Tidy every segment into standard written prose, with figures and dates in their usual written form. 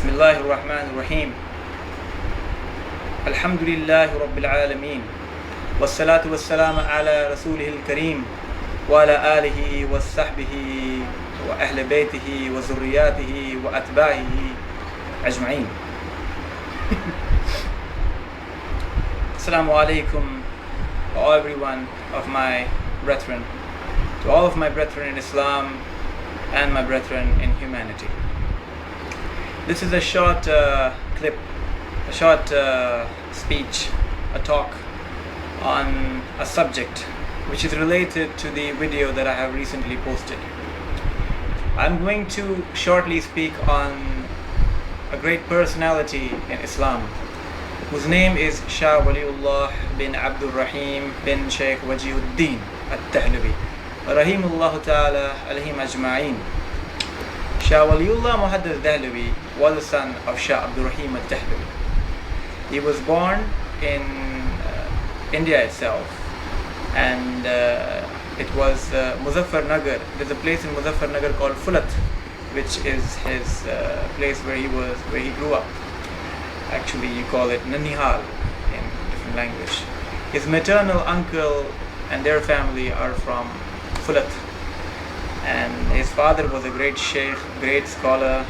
Bismillahir Rahmanir Rahim. Alhamdulillahi Rabbil Alameen. Wassalatu wassalamu ala Rasulihil Kareem wa ala alihi wa sahbihi wa ahli baytihi wa zurriyatihi wa atba'ihi ajma'een. Assalamu alaikum to everyone of my brethren, to all of my brethren in Islam and my brethren in humanity. This is a short clip, a short speech, a talk on a subject which is related to the video that I have recently posted. I'm going to shortly speak on a great personality in Islam whose name is Shah Waliyullah bin Abdul Rahim bin Sheikh Wajiyuddin Dehlwi, Rahimullah Ta'ala alayhim ajma'een. Shah Waliyullah Muhaddith Dehlwi was the son of Shah Abdul Rahim Dehlwi. He was born in India itself, and it was Muzaffarnagar. There's a place in Muzaffarnagar called Fulat, which is his place where he grew up. Actually, you call it Nanihal in different language. His maternal uncle and their family are from Fulat, and his father was a great sheikh, great scholar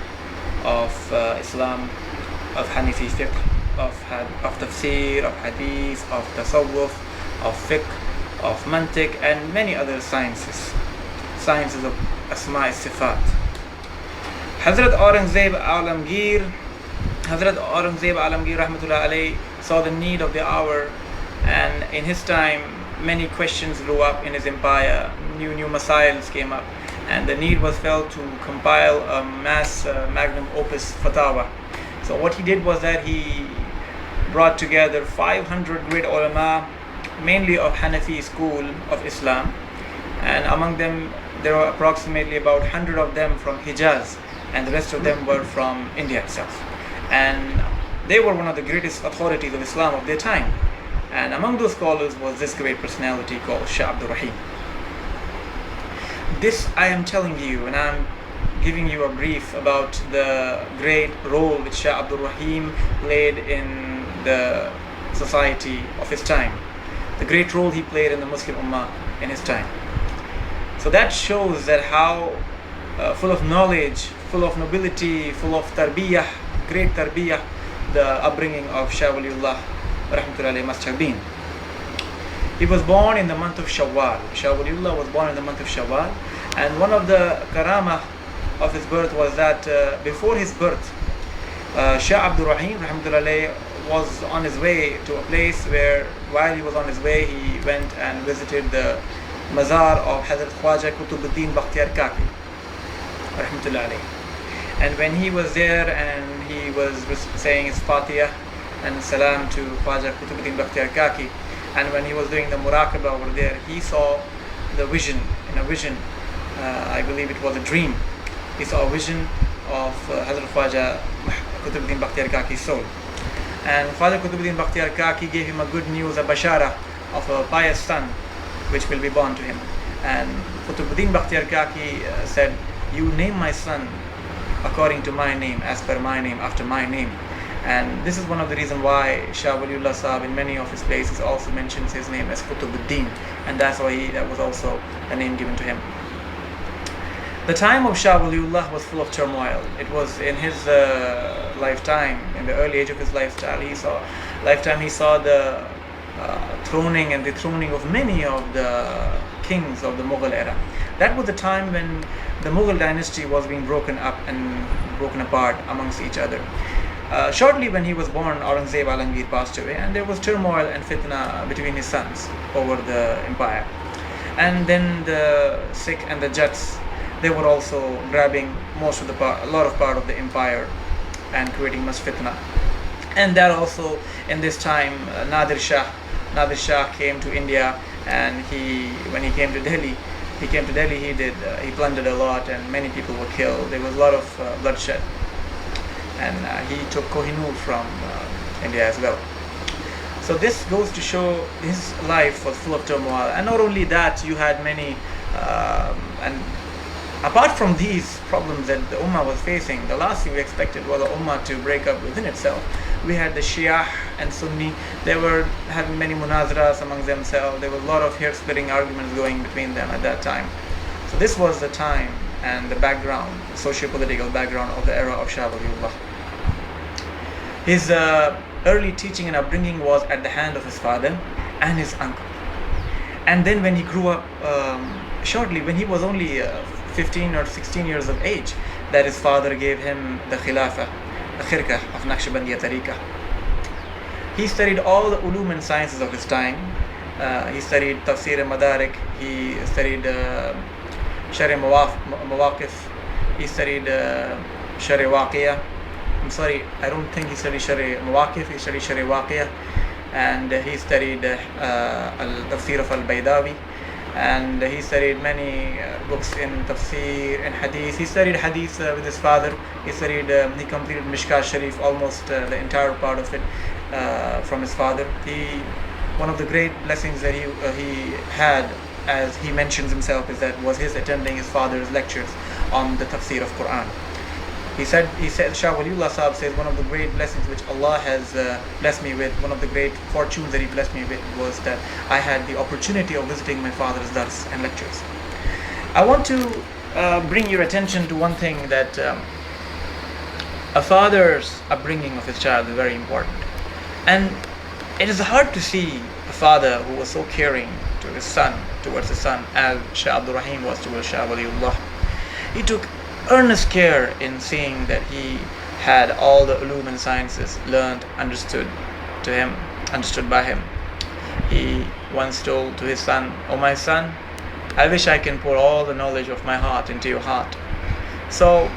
of Islam, of Hanifi fiqh, of tafsir, of hadith, of tasawwuf, of fiqh, of mantiq, and many other sciences of asma' sifat. Hazrat Aurangzeb Alamgir rahmatullah alayhi saw the need of the hour, and in his time many questions grew up in his empire, new masails came up, and the need was felt to compile a mass magnum opus fatawa. So what he did was that he brought together 500 great ulama, mainly of Hanafi school of Islam, and among them there were approximately about 100 of them from Hijaz, and the rest of them were from India itself, and they were one of the greatest authorities of Islam of their time. And among those scholars was this great personality called Shah Abdul Rahim. This I am telling you, and I'm giving you a brief about the great role which Shah Abdul Rahim played in the society of his time, the great role he played in the Muslim Ummah in his time. So that shows that how full of knowledge, full of nobility, full of tarbiyah, great tarbiyah, the upbringing of Shah Waliyullah rahmatullahi must have been. He was born in the month of Shawwal. Shah Waliyullah was born in the month of Shawwal, and one of the karamah of his birth was that before his birth, Shah Abdul Rahim rahmatullahi was on his way to a place where, while he was on his way, he went and visited the mazar of Hazrat Khwaja Qutubuddin Bakhtiyar Kaki rahmatullahi. And when he was there and he was saying his Fatihah and salam to Khwaja Qutubuddin Bakhtiyar Kaki, and when he was doing the muraqabah over there, he saw the vision, in a vision, I believe it was a dream, he saw a vision of Hazrat Khwaja Qutubuddin Bakhtiyar Kaki's soul. And Khwaja Qutubuddin Bakhtiyar Kaki gave him a good news, a bashara of a pious son which will be born to him. And Qutubuddin Bakhtiyar Kaki said, "You name my son according to my name, as per my name, after my name." And this is one of the reasons why Shah Waliyullah Sahab in many of his places also mentions his name as Qutubuddin, and that's why that was also a name given to him. The time of Shah Waliyullah was full of turmoil. It was in his lifetime, in the early age of his lifetime, he saw the throning and dethroning of many of the kings of the Mughal era. That was the time when the Mughal dynasty was being broken up and broken apart amongst each other. Shortly when he was born, Aurangzeb Alamgir passed away, and there was turmoil and fitna between his sons over the empire. And then the Sikh and the Jats, they were also grabbing a lot of part of the empire and creating much fitna. And that also, in this time, Nadir Shah came to India, and when he came to Delhi, he plundered a lot, and many people were killed. There was a lot of bloodshed, and he took Kohinoor from India as well. So this goes to show his life was full of turmoil. And not only that, you had many and Apart from these problems that the Ummah was facing, the last thing we expected was the Ummah to break up within itself. We had the Shia and Sunni. They were having many munazaras among themselves. There was a lot of hair-splitting arguments going between them at that time. So this was the time and the background, the socio-political background of the era of Shah Waliyullah. His early teaching and upbringing was at the hand of his father and his uncle. And then when he grew up, shortly, when he was only 15 or 16 years of age, that his father gave him the Khilafah, the Khirkah of Naqshbandiya Tariqah. He studied all the ulum and sciences of his time. He studied Tafsir Madarik, he studied Shari Mawaqif, he studied Shari Waqiyah. I'm sorry, I don't think he studied Shari Mawaqif, he studied Shari Waqiyah. And he studied Tafsir of Al-Baydawi, and he studied many books in Tafsir and Hadith. He studied Hadith with his father. He completed Mishkat Sharif, almost the entire part of it from his father. One of the great blessings that he had, as he mentions himself, was his attending his father's lectures on the Tafsir of Quran. He said, Shah Waliyullah Sahab says, one of the great blessings which Allah has blessed me with, one of the great fortunes that He blessed me with, was that I had the opportunity of visiting my father's dars and lectures. I want to bring your attention to one thing, that a father's upbringing of his child is very important. And it is hard to see a father who was so caring towards his son, as Shah Abdul Rahim was towards Shah Waliyullah. He took earnest care in seeing that he had all the ulum and sciences learned, understood by him. He once told to his son, "Oh my son, I wish I can pour all the knowledge of my heart into your heart." So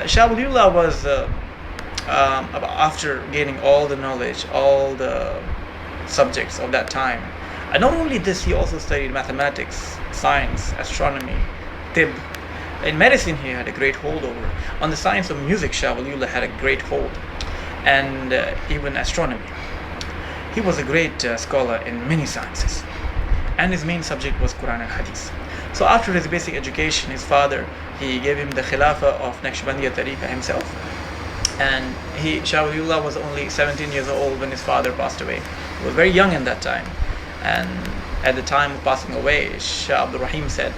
Shah Waliyullah was, after gaining all the knowledge, all the subjects of that time, and not only this, he also studied mathematics, science, astronomy, tib. In medicine, he had a great hold over. On the science of music, Shah Waliyullah had a great hold, and even astronomy. He was a great scholar in many sciences, and his main subject was Quran and Hadith. So after his basic education, his father, he gave him the Khilafah of Naqshbandiya Tariqah himself, and Shah Waliyullah was only 17 years old when his father passed away. He was very young in that time, and at the time of passing away, Shah Abdul Rahim said,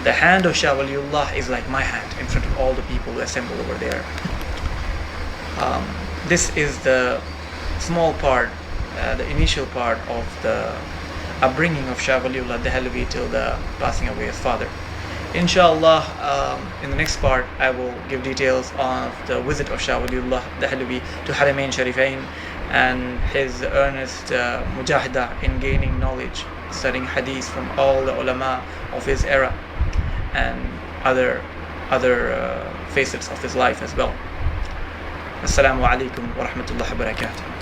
"The hand of Shah Waliyullah is like my hand in front of all the people who assembled over there." This is the small part, the initial part of the upbringing of Shah Waliyullah Dehlwi till the passing away of his father. Inshallah, in the next part, I will give details of the visit of Shah Waliyullah Dehlwi to Haramain Sharifain and his earnest mujahada in gaining knowledge, studying hadith from all the ulama of his era, and other facets of his life as well. Assalamu alaikum wa rahmatullahi wa barakatuh.